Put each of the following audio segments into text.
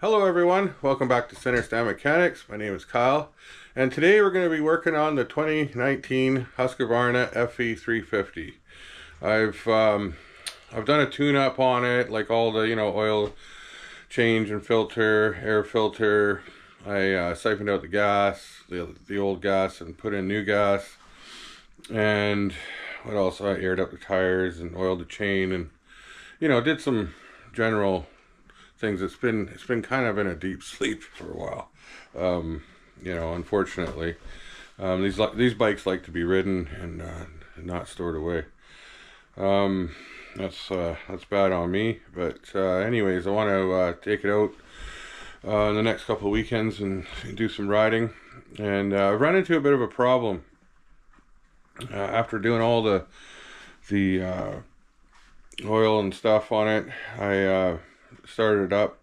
Hello everyone, welcome back to Center Stand Mechanics. My name is Kyle, and today we're going to be working on the 2019 Husqvarna fe350. I've done a tune-up on it, like all the oil change and filter, air filter. I siphoned out the gas, the old gas, and put in new gas. And what else? I aired up the tires and oiled the chain, and did some general things. It's been kind of in a deep sleep for a while. Unfortunately, these bikes like to be ridden and not stored away. That's bad on me. But anyways, I want to take it out in the next couple of weekends and do some riding. And I've run into a bit of a problem after doing all the oil and stuff on it. I started it up,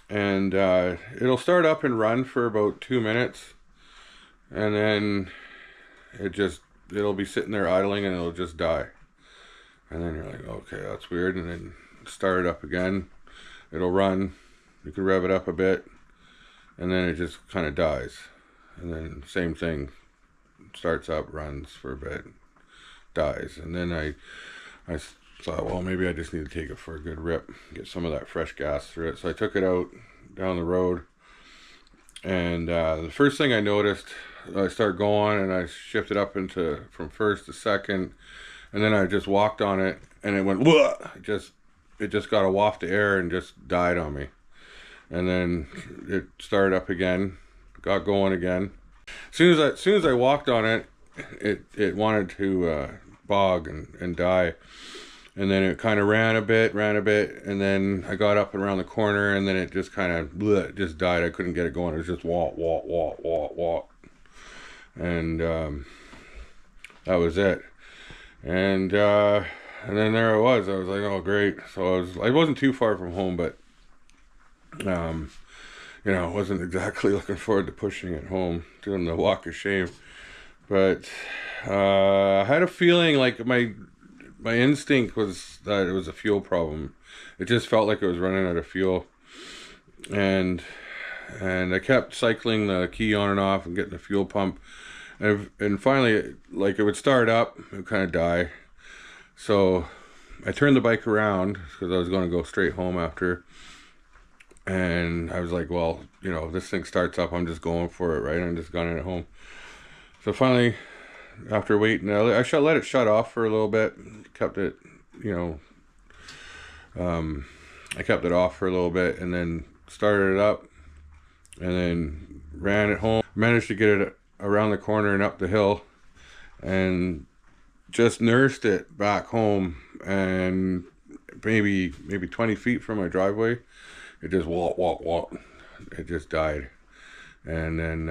and it'll start up and run for about 2 minutes, and then it'll be sitting there idling and it'll just die. And then you're like, okay, that's weird. And then start it up again, it'll run, you can rev it up a bit, and then it just kind of dies. And then same thing, starts up, runs for a bit, dies. And then I thought, well, maybe I just need to take it for a good rip, get some of that fresh gas through it. So I took it out down the road, and the first thing I noticed, I started going and I shifted up from first to second, and then I just walked on it and it went whoa. It just got a waft of air and just died on me. And then it started up again, got going again. As soon as I walked on it, it wanted to bog and die. And then it kind of ran a bit, and then I got up and around the corner, and then it just kind of just died. I couldn't get it going. It was just wah, wah, wah, wah, wah. And that was it. And then there I was. I was like, oh, great. So I wasn't too far from home, but I wasn't exactly looking forward to pushing it home, doing the walk of shame. But I had a feeling like my instinct was that it was a fuel problem. It just felt like it was running out of fuel, and I kept cycling the key on and off and getting the fuel pump, and finally, like, it would start up, it would kind of die. So I turned the bike around because I was going to go straight home after, and I was like, well, if this thing starts up, I'm just going for it, right? I'm just gunning it home. So finally, after waiting, I let it shut off for a little bit, kept it, I kept it off for a little bit, and then started it up, and then ran it home. Managed to get it around the corner and up the hill, and just nursed it back home, and maybe 20 feet from my driveway, it just walk, it just died. And then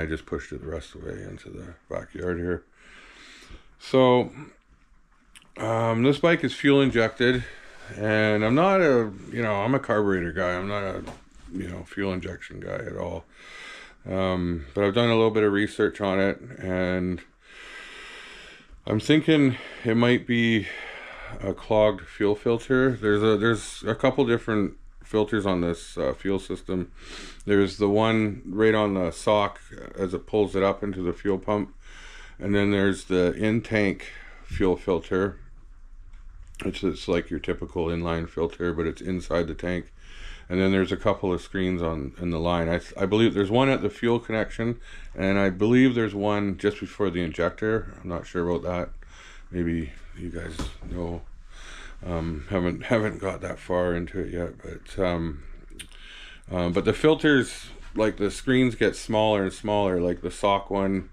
I just pushed it the rest of the way into the backyard here. So this bike is fuel injected, and I'm not I'm a carburetor guy. I'm not a fuel injection guy at all. But I've done a little bit of research on it, and I'm thinking it might be a clogged fuel filter. There's a couple different filters on this fuel system. There's the one right on the sock as it pulls it up into the fuel pump, and then there's the in-tank fuel filter. It's like your typical inline filter, but it's inside the tank. And then there's a couple of screens in the line. I believe there's one at the fuel connection, and I believe there's one just before the injector. I'm not sure about that. Maybe you guys know. Haven't got that far into it yet, but the filters, like, the screens get smaller and smaller. Like the sock one,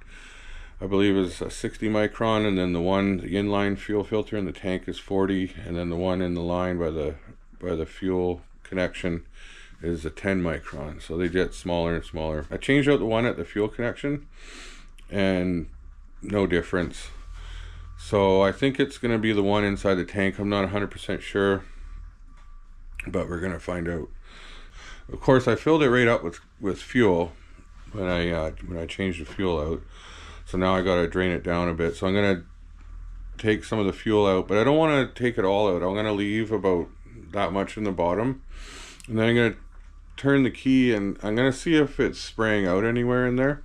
I believe, is a 60 micron, and then the inline fuel filter in the tank is 40, and then the one in the line by the fuel connection is a 10 micron. So they get smaller and smaller. I changed out the one at the fuel connection, and no difference. So I think it's going to be the one inside the tank. I'm not 100% sure, but we're going to find out. Of course, I filled it right up with fuel when I changed the fuel out. So now I got to drain it down a bit. So I'm going to take some of the fuel out, but I don't want to take it all out. I'm going to leave about that much in the bottom. And then I'm going to turn the key and I'm going to see if it's spraying out anywhere in there.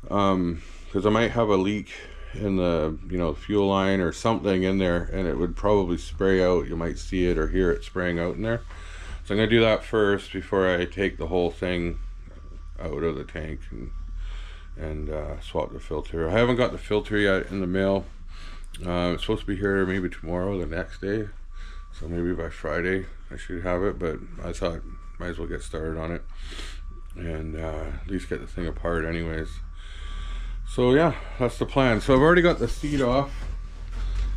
Because I might have a leak in the, you know, fuel line or something in there, and it would probably spray out. You might see it or hear it spraying out in there. So I'm going to do that first before I take the whole thing out of the tank and swap the filter. I haven't got the filter yet in the mail. It's supposed to be here maybe tomorrow or the next day, so maybe by Friday I should have it, but I thought might as well get started on it and at least get the thing apart anyways. So yeah, that's the plan. So I've already got the seat off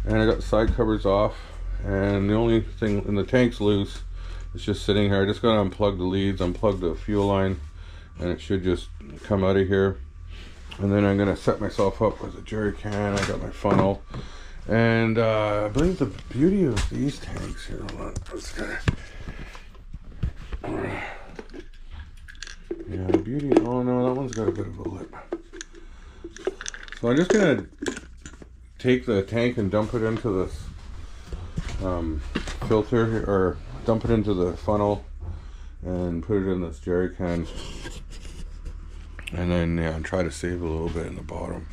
and I got the side covers off, and the only thing, and the tank's loose, it's just sitting here. I just gotta unplug the leads, unplug the fuel line, and it should just come out of here. And then I'm gonna set myself up with a jerry can. I got my funnel, and I believe the beauty of these tanks here, hold on, let's gotta, yeah, the beauty, oh no, that one's got a bit of a lip. So I'm just gonna take the tank and dump it into this filter, or dump it into the funnel and put it in this jerry can, and then yeah, try to save a little bit in the bottom,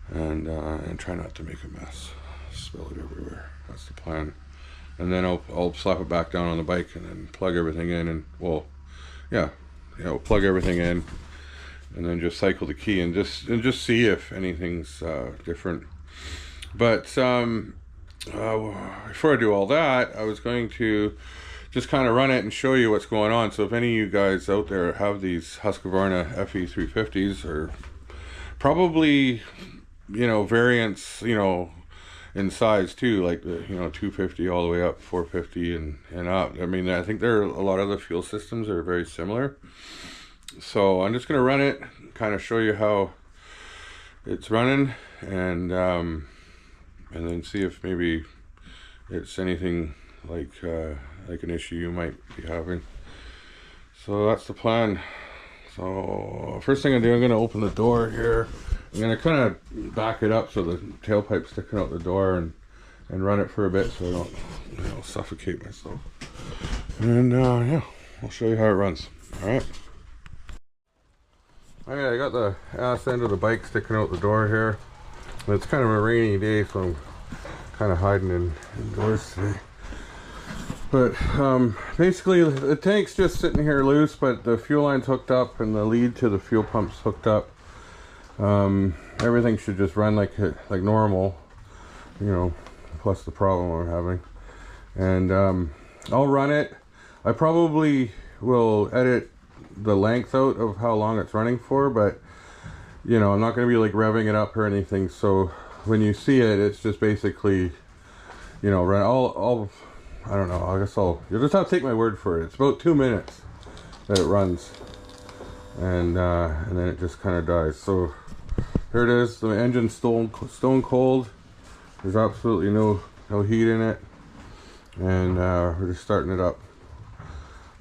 and try not to make a mess, spill it everywhere. That's the plan. And then I'll slap it back down on the bike and then plug everything in, and well, yeah, you know, plug everything in, and then just cycle the key and just see if anything's different. But before I do all that, I was going to just kind of run it and show you what's going on. So if any of you guys out there have these Husqvarna fe350s, or probably, you know, variants, you know, in size too, like the, you know, 250 all the way up 450 and up. I mean, I think there are a lot of the fuel systems are very similar. So I'm just going to run it, kind of show you how it's running, and then see if maybe it's anything like an issue you might be having. So that's the plan. So first thing I do, I'm going to open the door here. I'm going to kind of back it up so the tailpipe's sticking out the door, and run it for a bit so I don't, you know, suffocate myself. And yeah, I'll show you how it runs. All right. Okay, I got the ass end of the bike sticking out the door here. It's kind of a rainy day, so I'm kind of hiding indoors today. But basically the tank's just sitting here loose, but the fuel line's hooked up and the lead to the fuel pump's hooked up. Everything should just run like normal, you know, plus the problem I'm having. And I'll run it. I probably will edit the length out of how long it's running for, but you know, I'm not going to be like revving it up or anything. So when you see it, it's just basically, you know, run. I don't know, I guess you'll just have to take my word for it. It's about 2 minutes that it runs, and then it just kind of dies. So here it is. The engine's stone cold. There's absolutely no heat in it, and we're just starting it up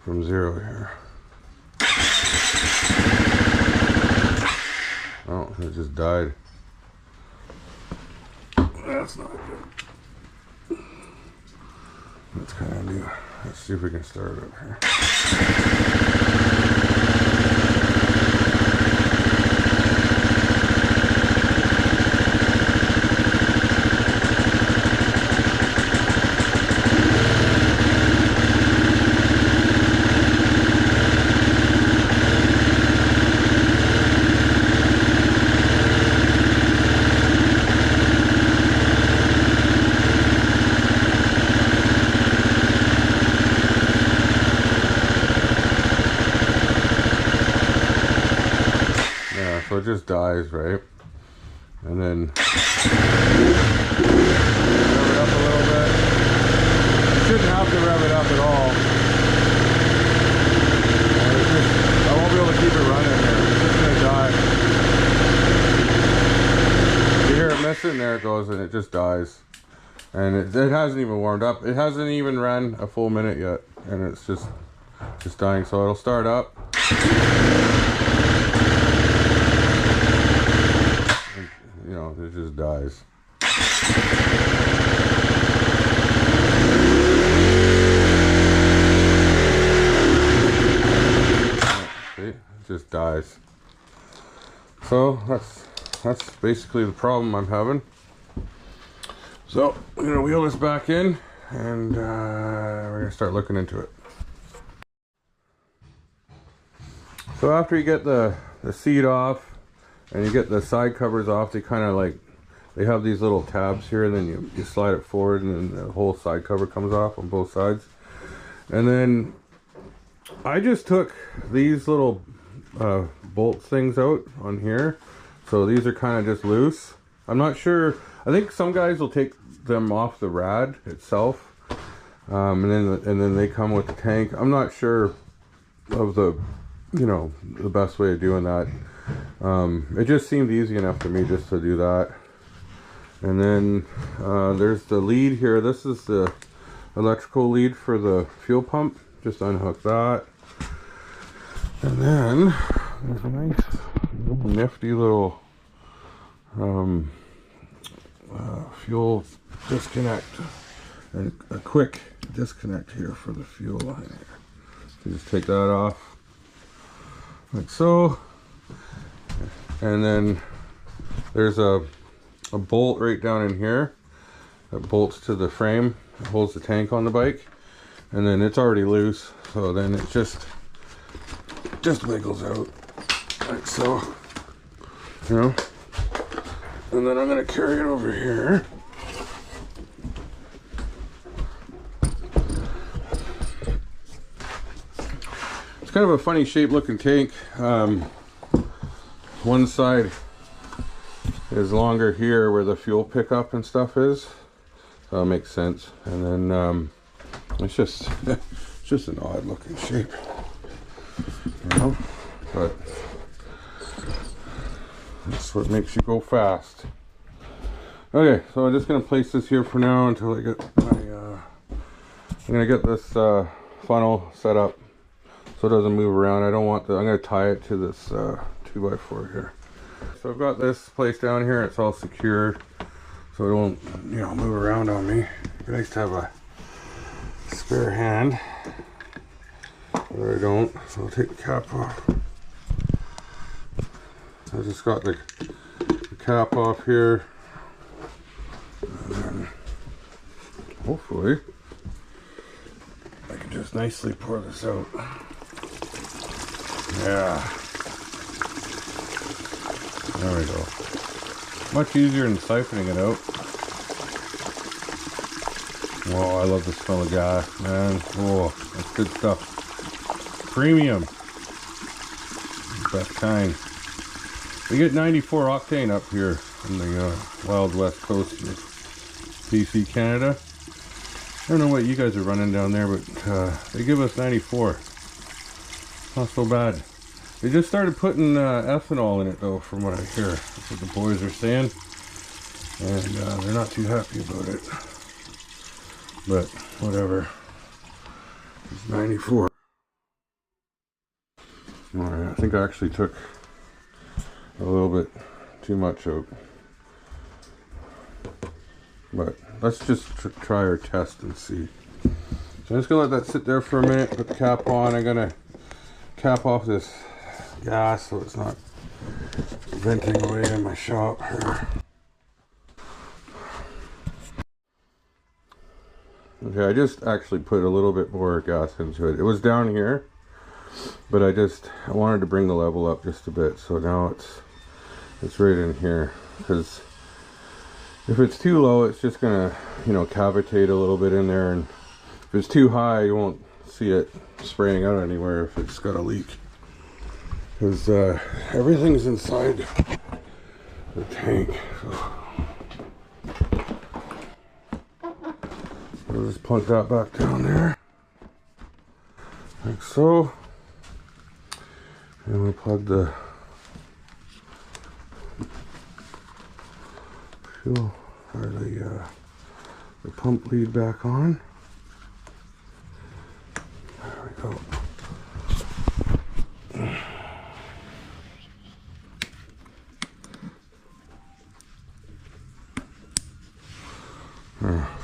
from zero here. Oh, it just died. That's not good. That's kind of new. Let's see if we can start it up here. So it just dies, right? And then rev it up a little bit. You shouldn't have to rev it up at all. I won't be able to keep it running here. It's just gonna die. You hear it missing, there it goes, and it just dies. And it hasn't even warmed up. It hasn't even ran a full minute yet, and it's just dying. So it'll start up. You know, it just dies. just dies. So that's basically the problem I'm having. So I'm gonna wheel this back in, and we're gonna start looking into it. So after you get the seat off and you get the side covers off, they kind of like, they have these little tabs here, and then you slide it forward and then the whole side cover comes off on both sides. And then I just took these little bolt things out on here. So these are kind of just loose. I'm not sure, I think some guys will take them off the rad itself, and then they come with the tank. I'm not sure of the, you know, the best way of doing that. It just seemed easy enough to me just to do that. And then there's the lead here. This is the electrical lead for the fuel pump. Just unhook that. And then there's a nice nifty little fuel disconnect, and a quick disconnect here for the fuel line here. So just take that off like so, and then there's a bolt right down in here that bolts to the frame, it holds the tank on the bike, and then it's already loose, so then it just wiggles out like so, you know. And then I'm going to carry it over here. It's kind of a funny shape looking tank. One side is longer here where the fuel pickup and stuff is, so it makes sense. And then it's just it's just an odd looking shape, you know, but that's what makes you go fast. Okay, so I'm just gonna place this here for now until I get my I'm gonna get this funnel set up so it doesn't move around. I don't want the, I'm gonna tie it to this 2x4 here. So I've got this placed down here, it's all secured so it won't, you know, move around on me. It'd be nice to have a spare hand, but I don't, so I'll take the cap off. I just got the cap off here, and then hopefully I can just nicely pour this out. Yeah, there we go. Much easier than siphoning it out. Oh, I love the smell of gas, man. Oh, that's good stuff. Premium, best kind. We get 94 octane up here in the wild west coast of BC, Canada. I don't know what you guys are running down there, but they give us 94. Not so bad. They just started putting ethanol in it though, from what I hear. That's what the boys are saying. And they're not too happy about it. But whatever. It's 94. Alright, I think I actually took a little bit too much out, but let's just try our test and see. So I'm just gonna let that sit there for a minute, put the cap on. I'm gonna cap off this gas so it's not venting away in my shop here. Okay, I just actually put a little bit more gas into it. It was down here, but I wanted to bring the level up just a bit, so now it's right in here, because if it's too low it's just gonna, you know, cavitate a little bit in there, and if it's too high you won't see it spraying out anywhere if it's got a leak, because everything's inside the tank. So I'll just plunk that back down there like so, and we'll plug the fuel or the pump lead back on. There we go.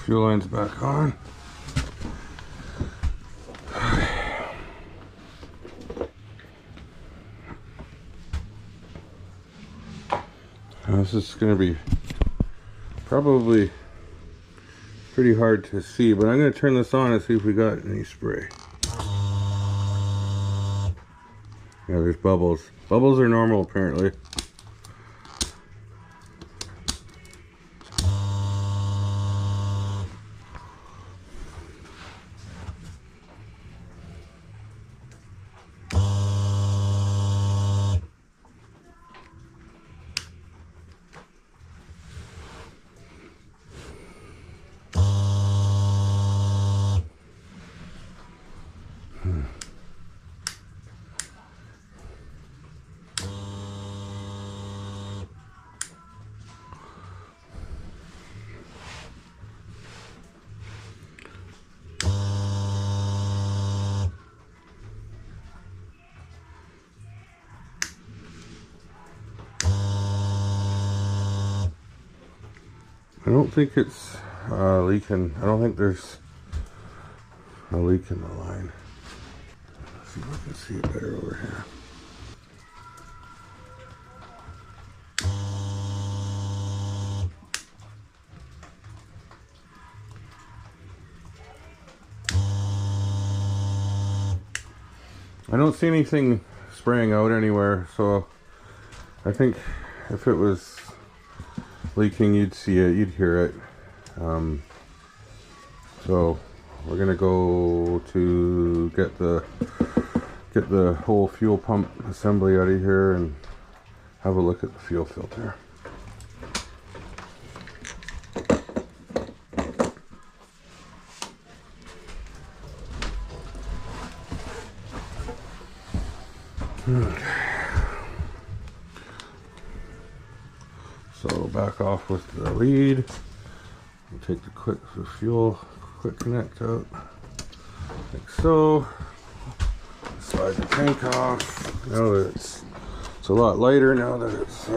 Fuel line's back on. This is going to be probably pretty hard to see, but I'm going to turn this on and see if we got any spray. Yeah, there's bubbles. Bubbles are normal apparently. I don't think it's leaking. I don't think there's a leak in the line. Let's see if I can see it better over here. I don't see anything spraying out anywhere, so I think if it was leaking, you'd see it, you'd hear it. So we're gonna go to get the whole fuel pump assembly out of here and have a look at the fuel filter. So back off with the lead. We'll take the fuel quick connect out, like so. Slide the tank off. Now that it's a lot lighter now that it's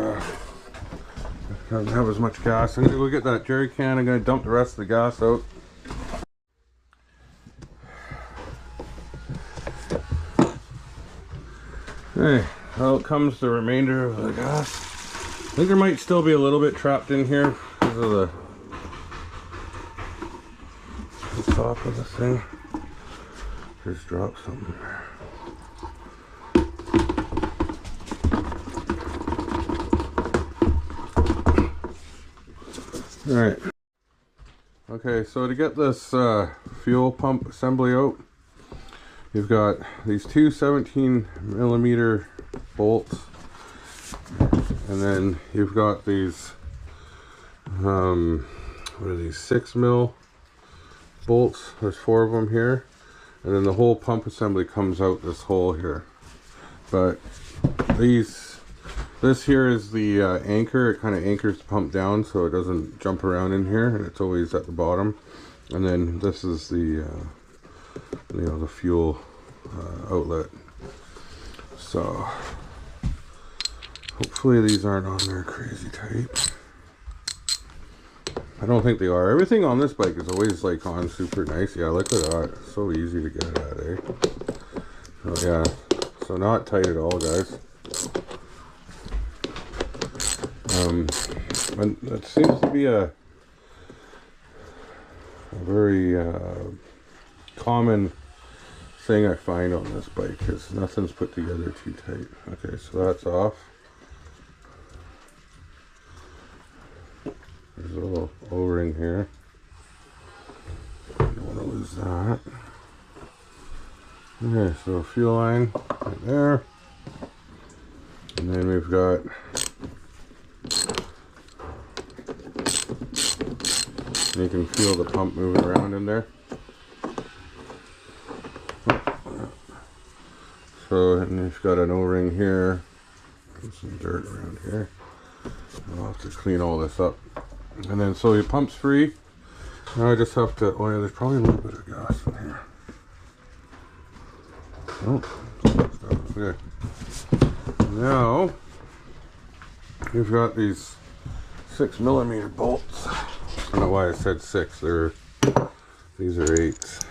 doesn't have as much gas. I'm gonna go get that jerry can. I'm gonna dump the rest of the gas out. Okay, out comes the remainder of the gas. I think there might still be a little bit trapped in here because of the top of the thing. Just drop something there. Alright. Okay, so to get this fuel pump assembly out, you've got these two 17mm bolts, and then you've got these what are these, 6mm bolts. There's 4 of them here, and then the whole pump assembly comes out this hole here. But this here is the anchor. It kind of anchors the pump down so it doesn't jump around in here, and it's always at the bottom. And then this is the the fuel outlet. So hopefully these aren't on there crazy tight. I don't think they are. Everything on this bike is always like on super nice. Yeah, look at that. It's so easy to get at, eh? So yeah, so not tight at all, guys. And that seems to be a very common thing I find on this bike, because nothing's put together too tight. Okay, so that's off. There's a little O-ring here. Don't want to lose that. Okay, so fuel line right there. And then we've got you can feel the pump moving around in there. So, and you've got an O-ring here. And some dirt around here. I'll have to clean all this up. And then, so your pump's free. Now I just have to, oh yeah, there's probably a little bit of gas in here. Oh, okay. Now, you've got these 6mm bolts. I don't know why I said 6. These are 8s.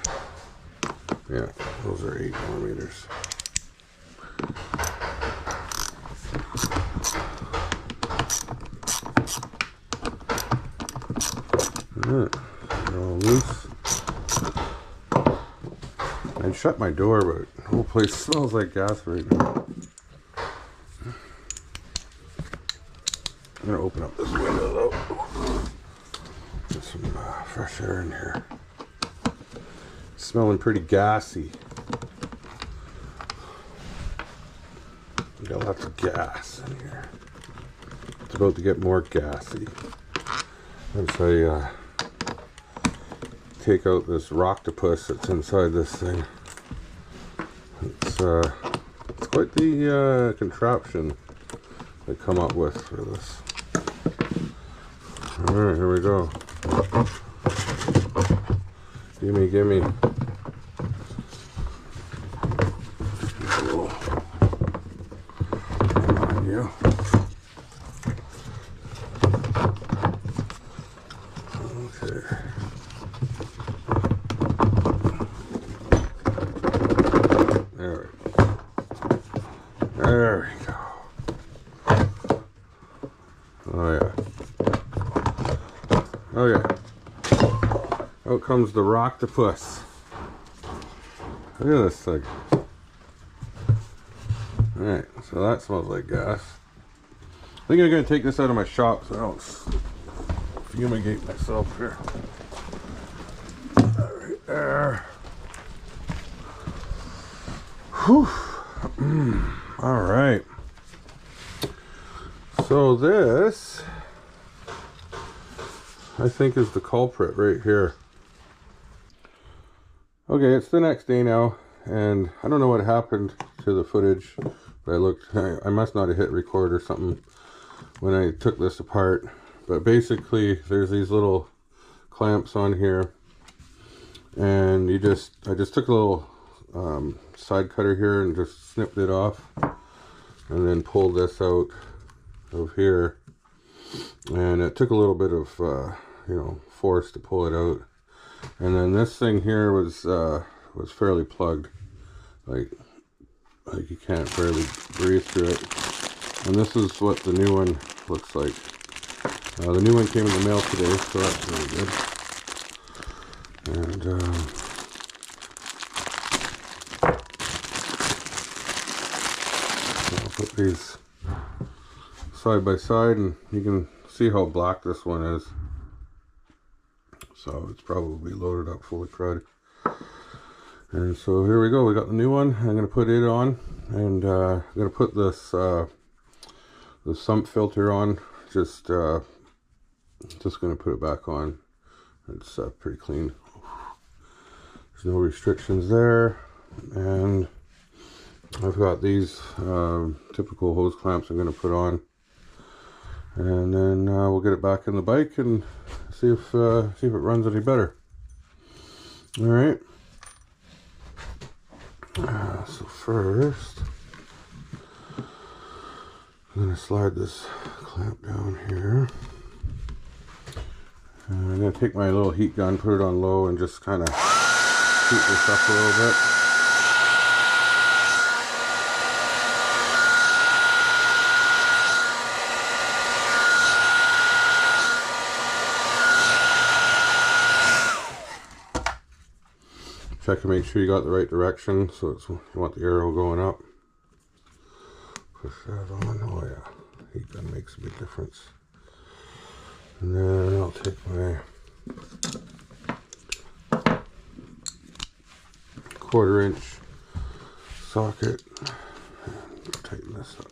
Yeah, those are 8mm. They're all loose. I'd shut my door, but the whole place smells like gas right now. I'm gonna open up this window though. Get some fresh air in here. It's smelling pretty gassy. We got lots of gas in here. It's about to get more gassy. As I take out this octopus that's inside this thing. It's quite the contraption they come up with for this. Alright, here we go. Gimme, gimme. Cool. Come on, you. Okay. There we go. Oh yeah. Okay. Out comes the octopus. Look at this thing. Alright, so that smells like gas. I think I'm going to take this out of my shop so I don't fumigate myself here. Right there. Whew. Alright. So this, I think, is the culprit right here. Okay, it's the next day now, and I don't know what happened to the footage, but I must not have hit record or something when I took this apart. But basically, there's these little clamps on here, and I just took a little side cutter here and just snipped it off, and then pulled this out of here, and it took a little bit of force to pull it out. And then this thing here was fairly plugged, like you can't barely breathe through it. And this is what the new one looks like. The new one came in the mail today, so that's really good. And I'll put these side by side, and you can see how black this one is. So it's probably loaded up full of crud. And so here we go. We got the new one. I'm going to put it on, and I'm going to put this the sump filter on. Just going to put it back on. It's pretty clean. There's no restrictions there, and I've got these typical hose clamps I'm going to put on, and then we'll get it back in the bike and see if it runs any better. All right. So first, I'm going to slide this clamp down here. And I'm going to take my little heat gun, put it on low, and just kind of heat this up a little bit. Check to make sure you got the right direction, so you want the arrow going up. Push that on. Oh yeah, heat gun makes a big difference. And then I'll take my 1/4 inch socket and tighten this up.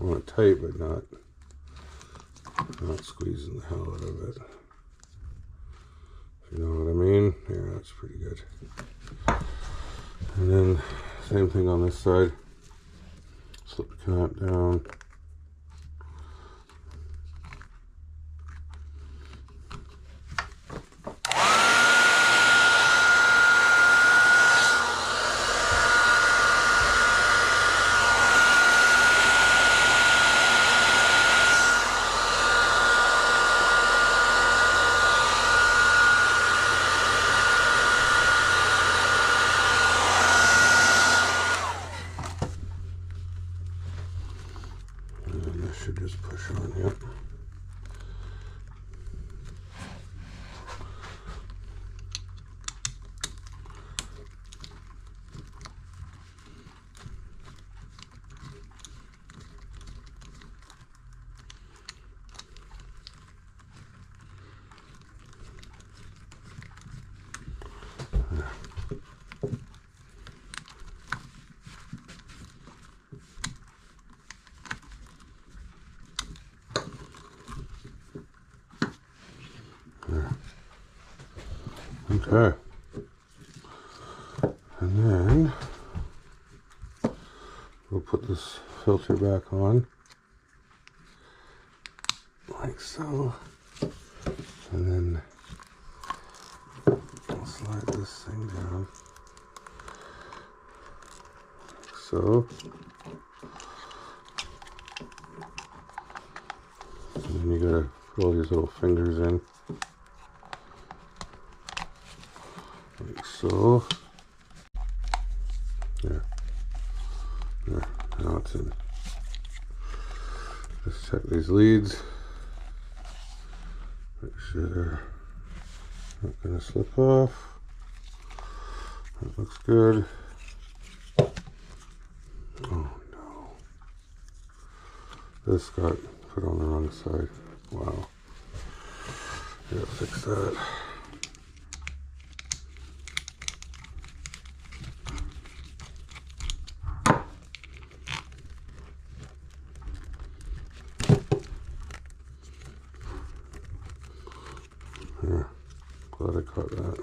I want it tight, but not squeezing the hell out of it. If you know what I mean? Yeah, that's pretty good. And then same thing on this side. Slip the clamp down. should just push on, yep. Okay, and then we'll put this filter back on, like so, and then I'll slide this thing down, like so, and then you gotta put all these little fingers in. Like so. There. There. Now it's in. Just check these leads. Make sure they're not going to slip off. That looks good. Oh no. This got put on the wrong side. Wow. Gotta fix that. Yeah, glad I caught that.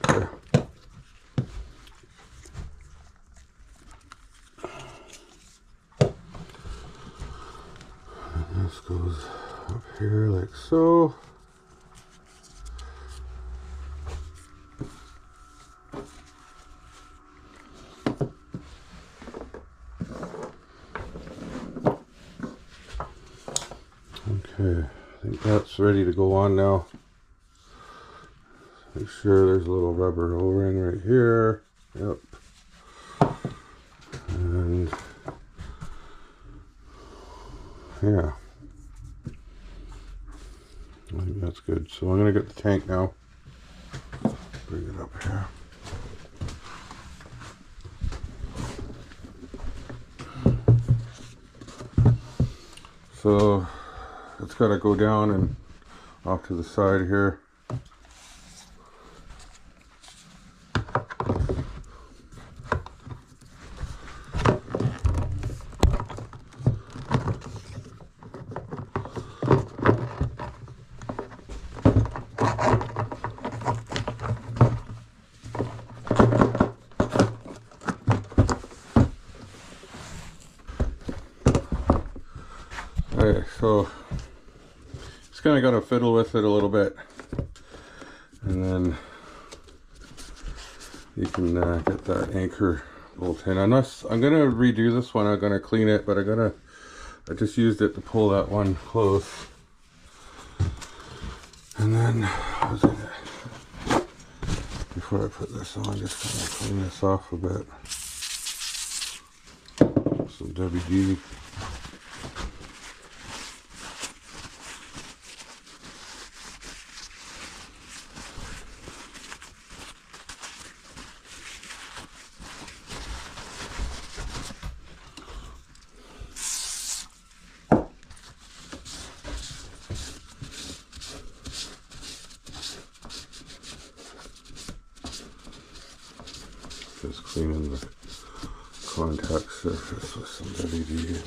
Okay. This goes up here like so. Okay, I think that's ready to go on now. Make sure there's a little rubber O-ring right here. Yep. And yeah. I think that's good. So I'm going to get the tank now. Bring it up here. So it's got to go down and off to the side here. Okay, so just kind of got to fiddle with it a little bit, and then you can get that anchor bolt in. I'm gonna redo this one. I'm gonna clean it, but I just used it to pull that one close, and then I was gonna, before I put this on, just kind of clean this off a bit. Some WD. Just cleaning the contact surface with some WD,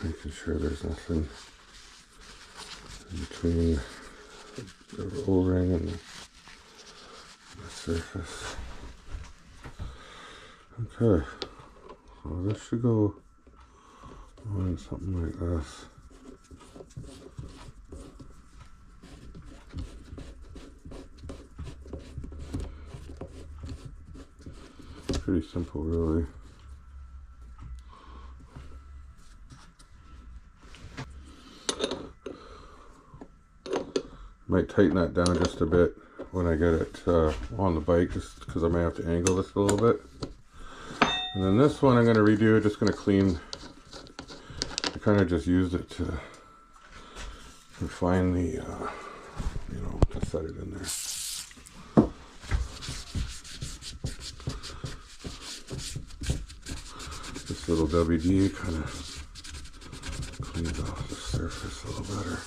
making sure there's nothing in between the O-ring and the surface. Okay, so this should go on something like this. Pretty simple, really. Might tighten that down just a bit when I get it on the bike, just because I may have to angle this a little bit. And then this one I'm going to redo, just going to clean. I kind of just used it to refine the, you know, to set it in there. This little WD kind of cleans off the surface a little better.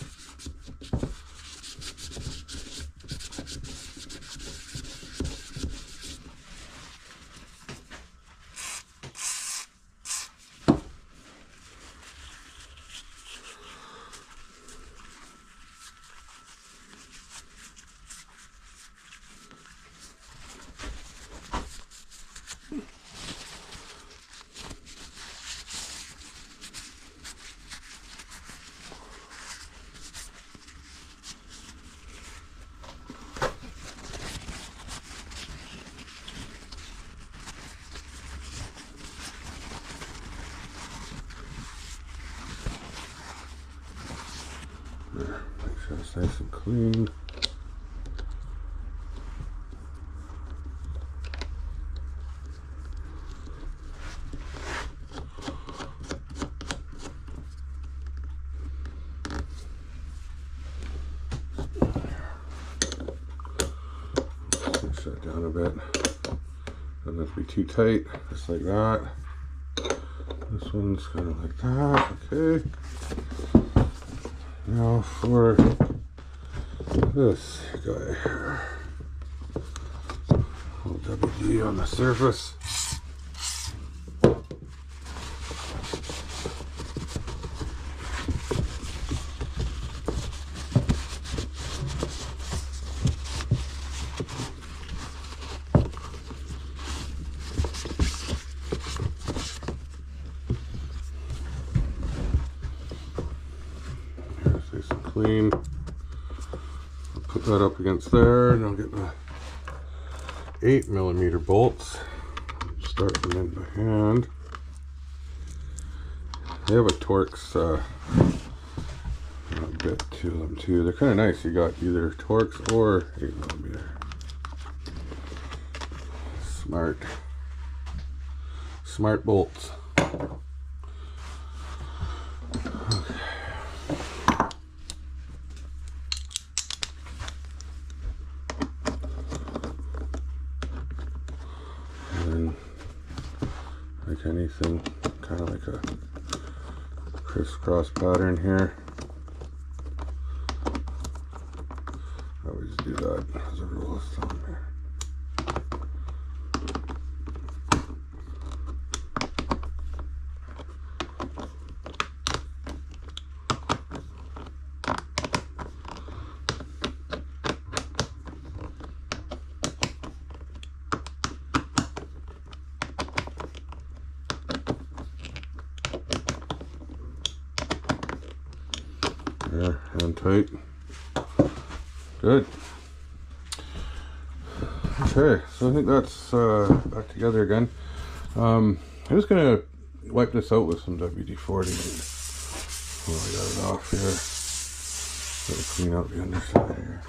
Make sure it's nice and clean. Push that down a bit. Doesn't have to be too tight, just like that. This one's kind of like that. Okay. Now for this guy here, a little WD on the surface. Clean. I'll put that up against there, and I'll get my 8mm bolts. Start them in by hand. They have a Torx bit to them too. They're kind of nice. You got either Torx or 8mm. Smart bolts. Like anything, kind of like a crisscross pattern here. I always do that as a rule of thumb here. There, and tight. Good. Okay, so I think that's back together again. I'm just gonna wipe this out with some WD-40. Well, I got it off here. Gotta clean out the underside here.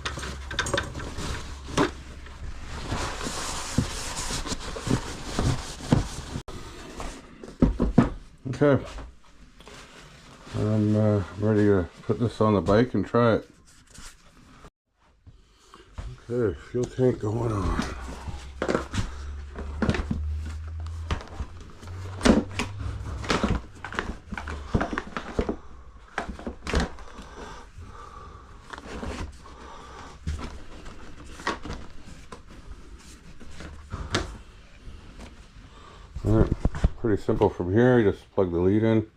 Okay. I'm ready to put this on the bike and try it. Okay, fuel tank going on. Alright, pretty simple from here. You just plug the lead in.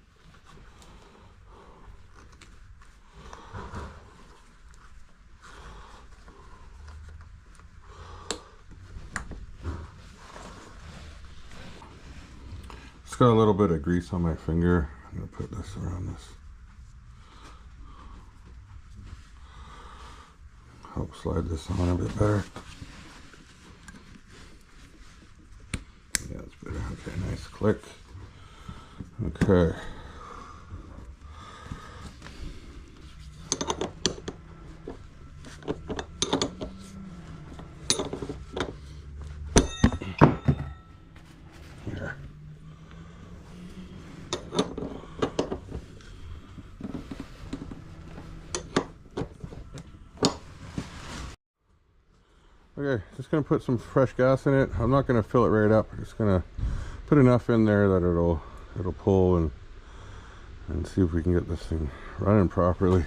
It's got a little bit of grease on my finger. I'm going to put this around this. Help slide this on a bit better. Yeah, Nice click. Okay. Here. Okay, just gonna put some fresh gas in it. I'm not gonna fill it right up. I'm just gonna put enough in there that it'll pull and see if we can get this thing running properly.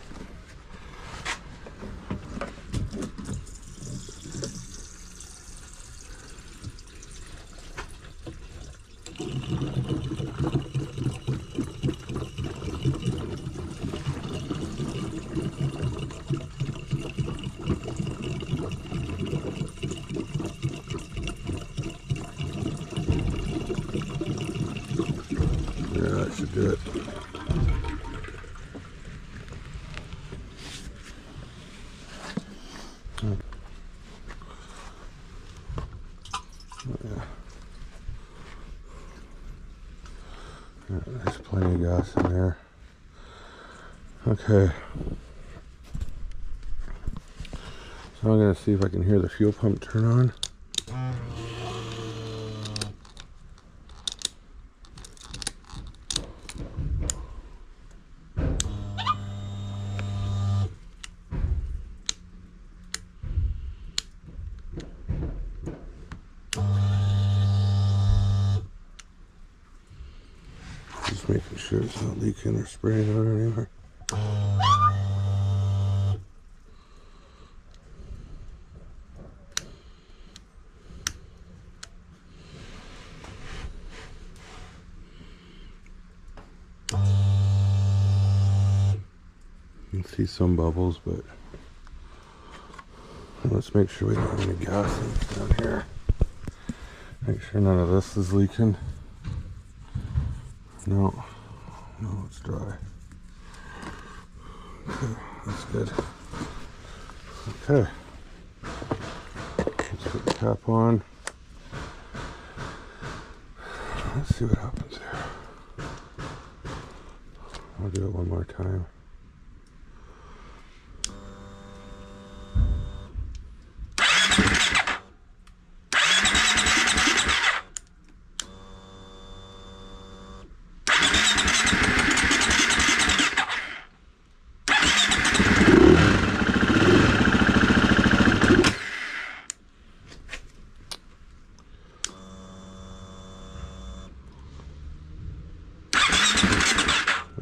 Yeah, that should do it. Yeah, there's plenty of gas in there. Okay. So I'm going to see if I can hear the fuel pump turn on. Just making sure it's not leaking or spraying out anywhere. You can see some bubbles, but let's make sure we don't have any gas leaks down here. Make sure none of this is leaking. No, it's dry. Okay, that's good. Okay, let's put the cap on. Let's see what happens here. I'll do it one more time.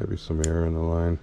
Maybe some air in the line.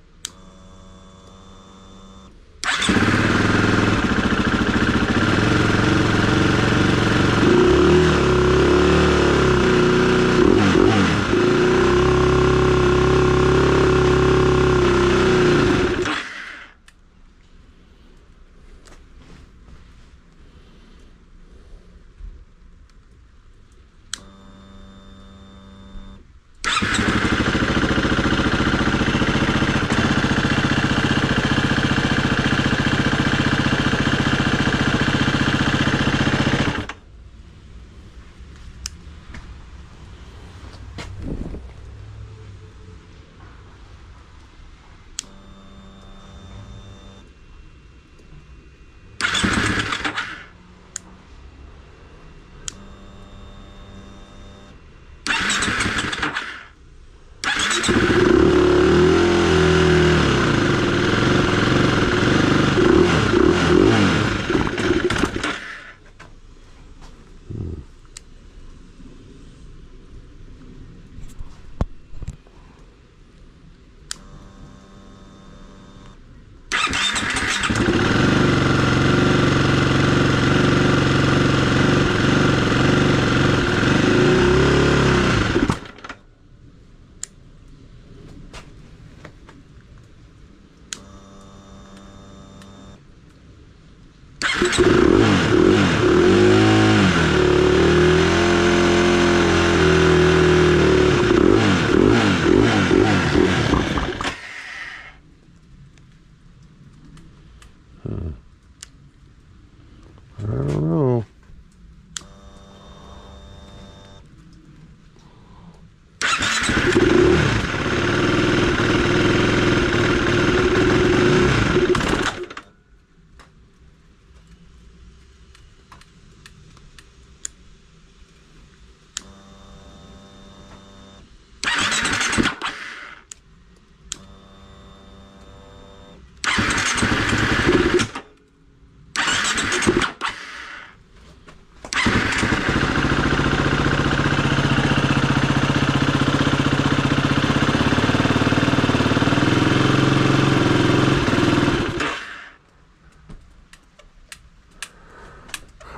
I don't know.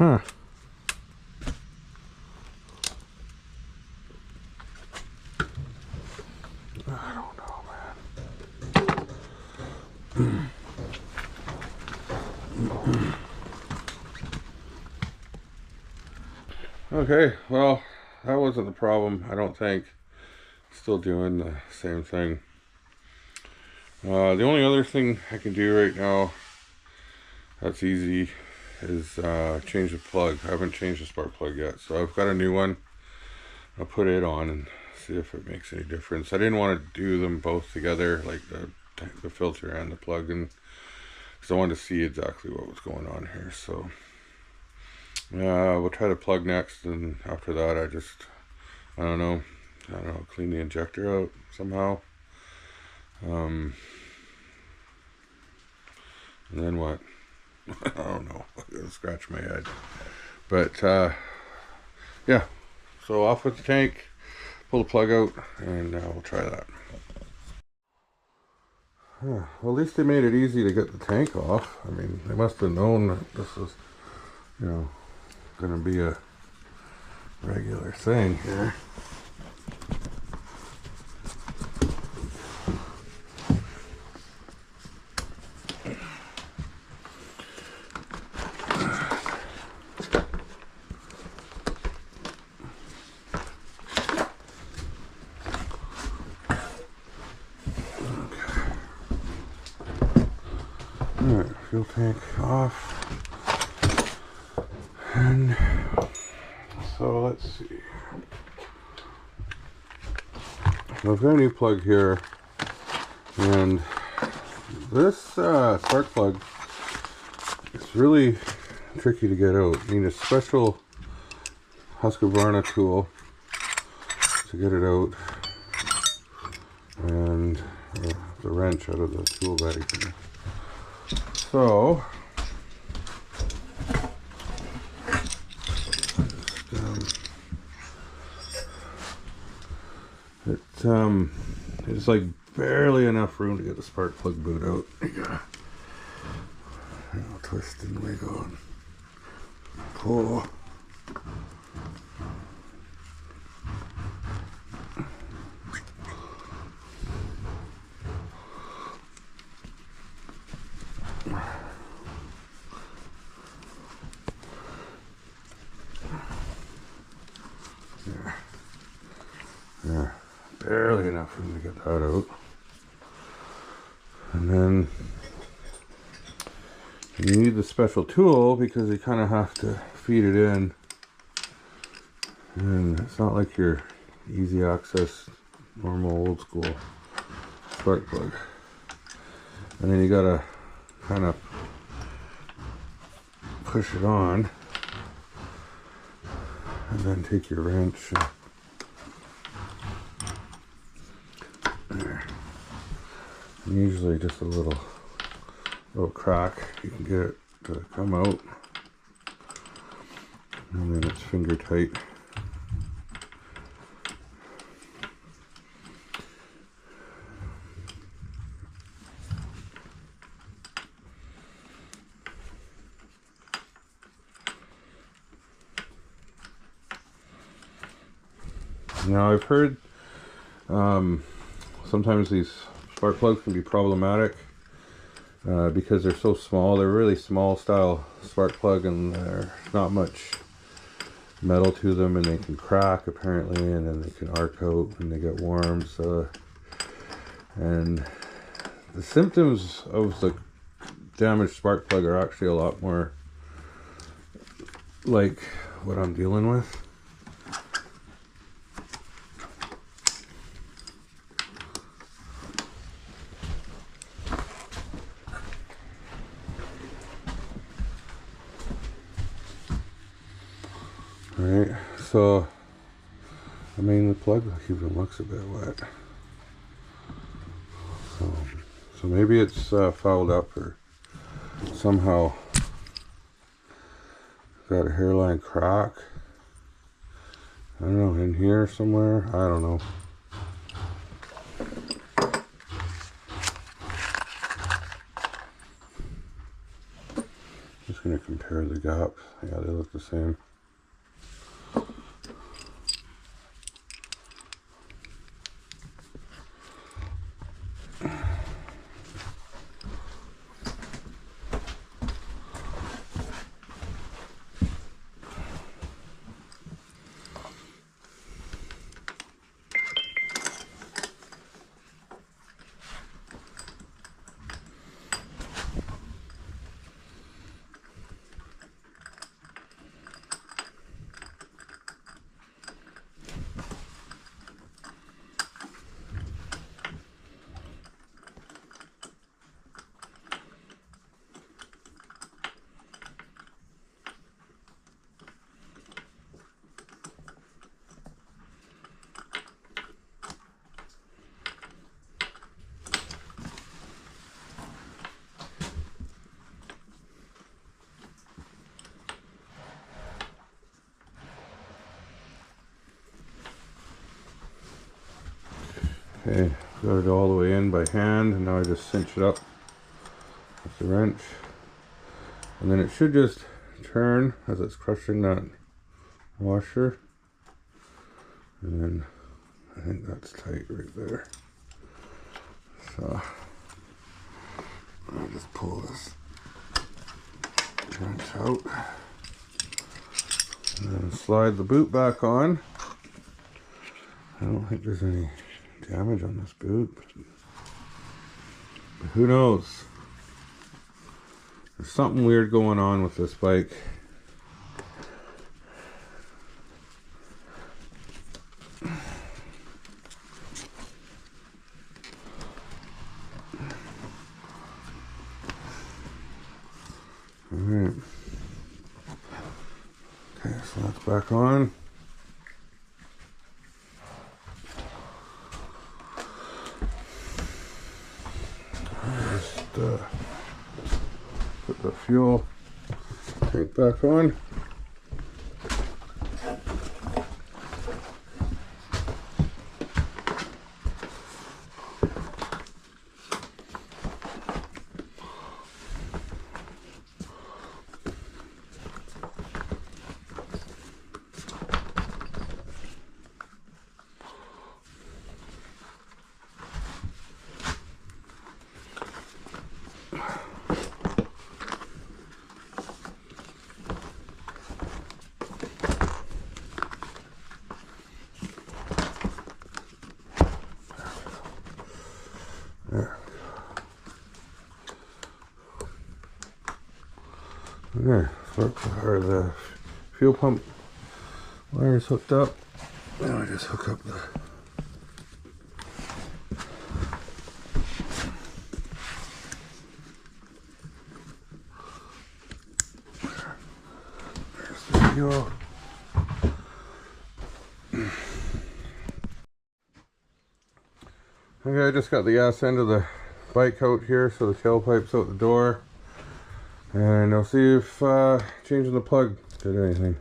Huh. I don't know, man. Okay, well, that wasn't the problem, I don't think. Still doing the same thing. The only other thing I can do right now that's easy is change the plug. I haven't changed the spark plug yet, so I've got a new one. I'll put it on and see if it makes any difference. I didn't want to do them both together, like the filter and the plug, and because I wanted to see exactly what was going on here. So we'll try the plug next, and after that I don't know, clean the injector out somehow. And then what? I don't know. I'm gonna scratch my head. But yeah. So off with the tank, pull the plug out, and we'll try that. Well, at least they made it easy to get the tank off. I mean, they must have known that this was, gonna be a regular thing here. Alright, fuel tank off. And so let's see. So I've got a new plug here, and this spark plug is really tricky to get out. You need a special Husqvarna tool to get it out, and the wrench out of the tool bag here. So it's like barely enough room to get the spark plug boot out. I'll twist and wiggle and pull. There, barely enough room to get that out. And then you need the special tool because you kind of have to feed it in, and it's not like your easy access normal old school spark plug. And then you gotta kind of push it on, and then take your wrench and there. And usually just a little crack, you can get it to come out, and then it's finger tight. Now I've heard sometimes these spark plugs can be problematic because they're so small. They're really small style spark plug, and there's not much metal to them, and they can crack apparently, and then they can arc out when they get warm. So, and the symptoms of the damaged spark plug are actually a lot more like what I'm dealing with. Alright, so I mean the plug even looks a bit wet. So maybe it's fouled up, or somehow got a hairline crack. I don't know, in here somewhere, I don't know. Just going to compare the gaps. Yeah, they look the same. Okay, got it all the way in by hand, and now I just cinch it up with the wrench. And then it should just turn as it's crushing that washer. And then I think that's tight right there. So I'll just pull this wrench out. And then slide the boot back on. I don't think there's any damage on this boot, but who knows? There's something weird going on with this bike. Alright. Okay, so that's back on. Put the fuel tank back on. There, or the fuel pump wire is hooked up. Now I just hook up the there's the fuel. Okay, I just got the ass end of the bike out here, so the tailpipe's out the door. And I'll see if changing the plug did anything.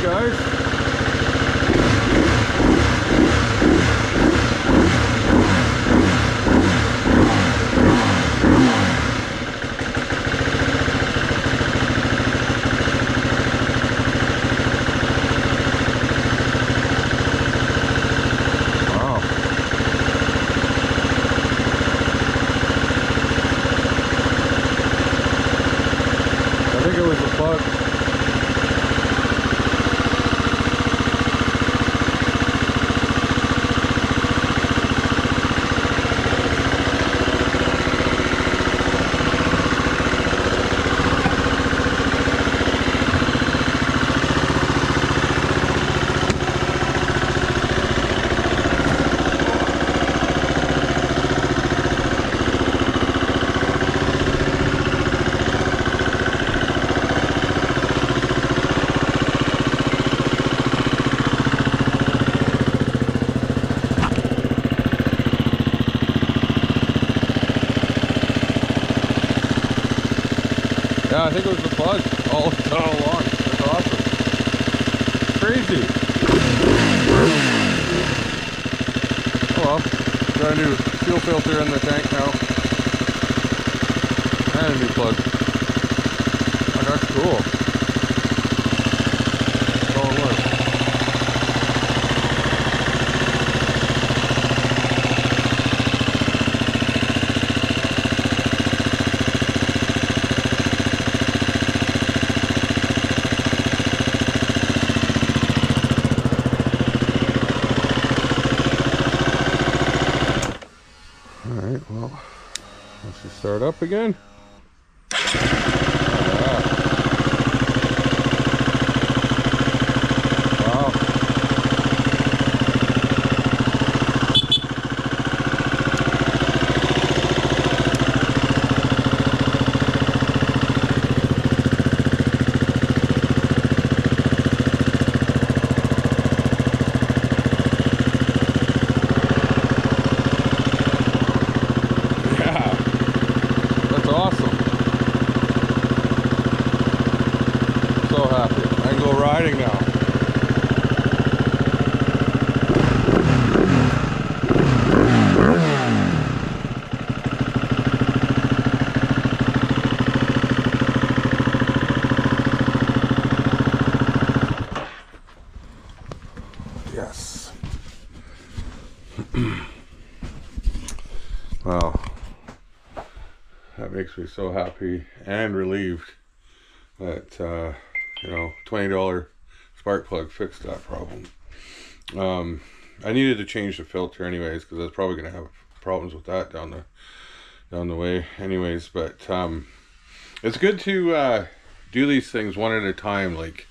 guys. I think it was the plug. Yeah, I think it was the plug all along. That's awesome. Crazy. Oh well, got a new fuel filter in the tank now. And a new plug. Oh, that's cool. That's all it was. Alright, well, let's just start up again. Wow. Awesome. So happy. I can go riding now. Yes. Wow. That makes me so happy and relieved that, you know, $20 spark plug fixed that problem. I needed to change the filter anyways, because I was probably going to have problems with that down the way anyways. But it's good to do these things one at a time, like,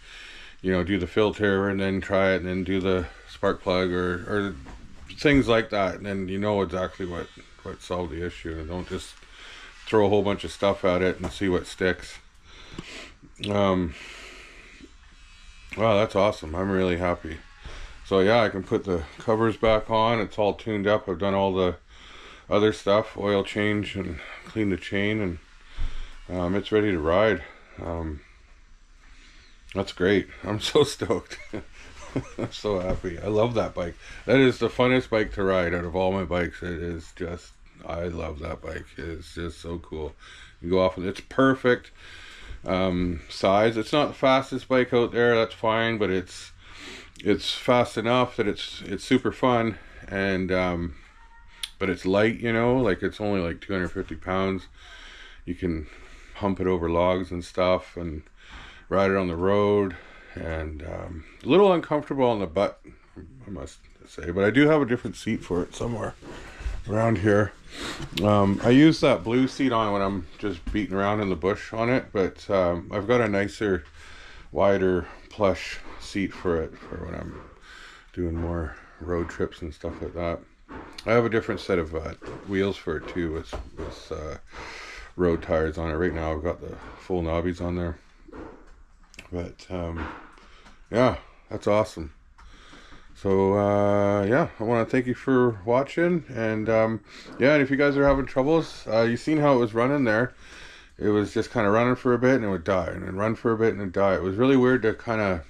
you know, do the filter and then try it and then do the spark plug or things like that, and then you know exactly what solved the issue, and don't just throw a whole bunch of stuff at it and see what sticks. Wow, that's awesome. I'm really happy. So yeah, I can put the covers back on. It's all tuned up. I've done all the other stuff, oil change and clean the chain, and it's ready to ride. That's great. I'm so stoked. I'm so happy. I love that bike. That is the funnest bike to ride out of all my bikes. It is just, I love that bike. It's just so cool. You go off and it's perfect size. It's not the fastest bike out there, that's fine, but it's fast enough that it's super fun, and but it's light, you know, like it's only like 250 pounds. You can hump it over logs and stuff and ride it on the road, and a little uncomfortable on the butt, I must say, but I do have a different seat for it somewhere around here. I use that blue seat on when I'm just beating around in the bush on it, but I've got a nicer, wider plush seat for it for when I'm doing more road trips and stuff like that. I have a different set of wheels for it too, with road tires on it. Right now I've got the full knobbies on there, but yeah, that's awesome. So yeah, I want to thank you for watching, and yeah, and if you guys are having troubles, you seen how it was running there. It was just kind of running for a bit and it would die, and then run for a bit and it would die. It was really weird to kind of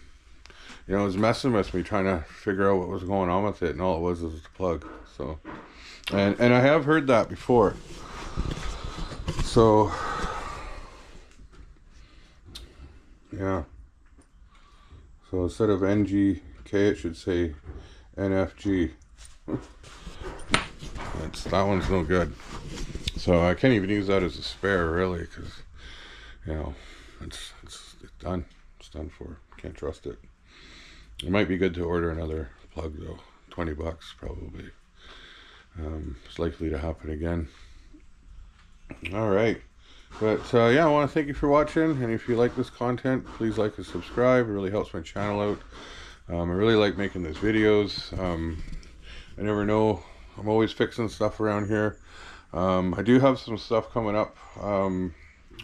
you know, it was messing with me trying to figure out what was going on with it, and all it was the plug. So, and I have heard that before. So, yeah. So instead of NGK, it should say NFG. That one's no good. So I can't even use that as a spare, really, because, you know, it's done. It's done for. Can't trust it. It might be good to order another plug though. $20 probably. It's likely to happen again. All right. But yeah, I want to thank you for watching, and if you like this content, please like and subscribe. It really helps my channel out. I really like making these videos. I never know. I'm always fixing stuff around here. I do have some stuff coming up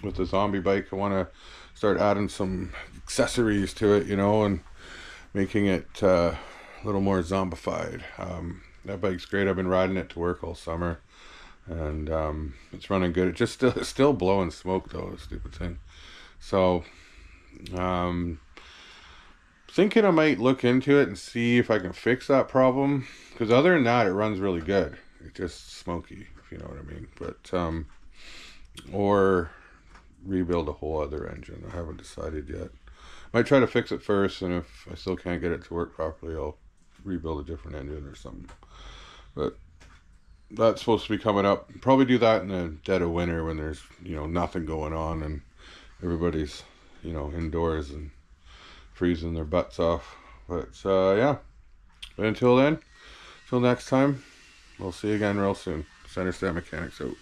with the zombie bike. I want to start adding some accessories to it, you know, and making it a little more zombified. That bike's great. I've been riding it to work all summer, and it's running good. It just it's still blowing smoke though, stupid thing. So thinking I might look into it and see if I can fix that problem, because other than that, it runs really good. It's just smoky, if you know what I mean. But or rebuild a whole other engine. I haven't decided yet. Might try to fix it first, and if I still can't get it to work properly, I'll rebuild a different engine or something. But that's supposed to be coming up. Probably do that in the dead of winter when there's, you know, nothing going on and everybody's, you know, indoors and freezing their butts off. But yeah. But until then, till next time, we'll see you again real soon. Center Stand Mechanics out.